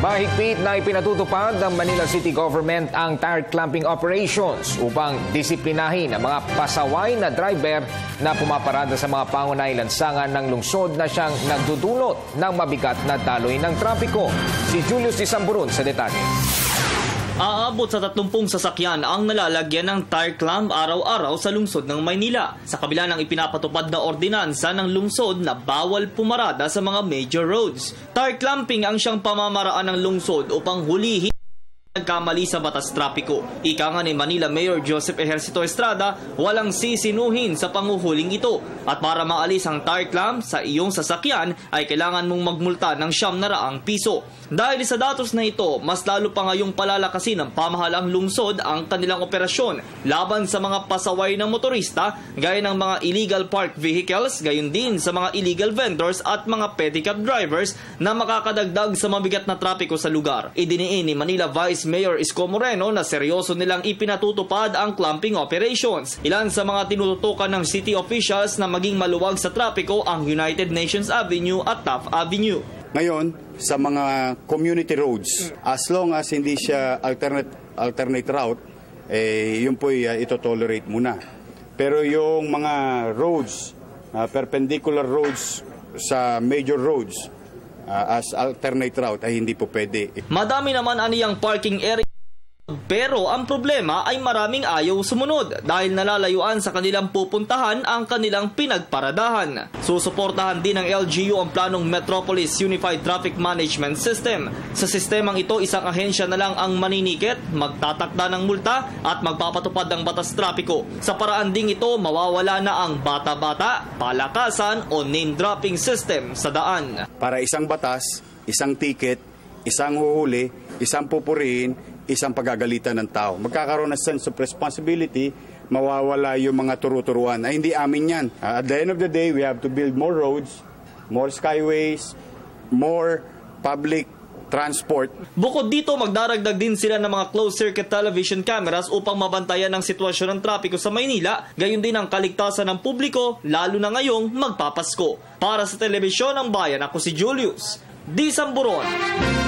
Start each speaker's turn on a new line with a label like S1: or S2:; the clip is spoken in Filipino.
S1: Mahigpit na ipinatutupad ng Manila City Government ang tire clamping operations upang disiplinahin ang mga pasaway na driver na pumaparada sa mga pangunahing lansangan ng lungsod na siyang nagdudulot ng mabigat na daloy ng trapiko. Si Julius Isamburon sa detalye.
S2: Aabot sa 30 sasakyan ang nalalagyan ng tire clamp araw-araw sa lungsod ng Maynila. Sa kabila ng ipinapatupad na ordinansa ng lungsod na bawal pumarada sa mga major roads. Tire clamping ang siyang pamamaraan ng lungsod upang hulihin nagkamali sa batas trapiko. Ika nga ni Manila Mayor Joseph Ejercito Estrada, walang sisinuhin sa panguhuling ito. At para maalis ang tire clamp sa iyong sasakyan ay kailangan mong magmulta ng 700 piso. Dahil sa datos na ito, mas lalo pa ngayong palalakasin ng pamahalang lungsod ang kanilang operasyon laban sa mga pasaway ng motorista gaya ng mga illegal parked vehicles, gayon din sa mga illegal vendors at mga pedicab drivers na makakadagdag sa mabigat na trapiko sa lugar. Idiniin ni Manila Vice Mayor Isko Moreno na seryoso nilang ipinatutupad ang clamping operations. Ilan sa mga tinututukan ng city officials na maging maluwag sa trapiko ang United Nations Avenue at Taft Avenue.
S3: Ngayon, sa mga community roads, as long as hindi siya alternate route, yun po ito-tolerate muna. Pero yung mga roads, perpendicular roads sa major roads, as alternate route ay hindi po pwede.
S2: Madami naman aniyang parking area, pero ang problema ay maraming ayaw sumunod dahil nalalayuan sa kanilang pupuntahan ang kanilang pinagparadahan. Susuportahan din ng LGU ang planong Metropolis Unified Traffic Management System. Sa sistemang ito, isang ahensya na lang ang maninikit, magtatakda ng multa at magpapatupad ng batas trapiko. Sa paraan ding ito, mawawala na ang bata-bata, palakasan o name-dropping system sa daan.
S3: Para isang batas, isang ticket, isang huhuli, isang pupurihin, isang pagagalitan ng tao. Magkakaroon ng sense of responsibility, mawawala yung mga turu-turuan. Ay, hindi amin yan. At the end of the day, we have to build more roads, more skyways, more public transport.
S2: Bukod dito, magdaragdag din sila ng mga closed-circuit television cameras upang mabantayan ang sitwasyon ng trapiko sa Maynila, gayon din ang kaligtasan ng publiko, lalo na ngayong magpapasko. Para sa Telebisyon ng Bayan, ako si Julius Isamburon.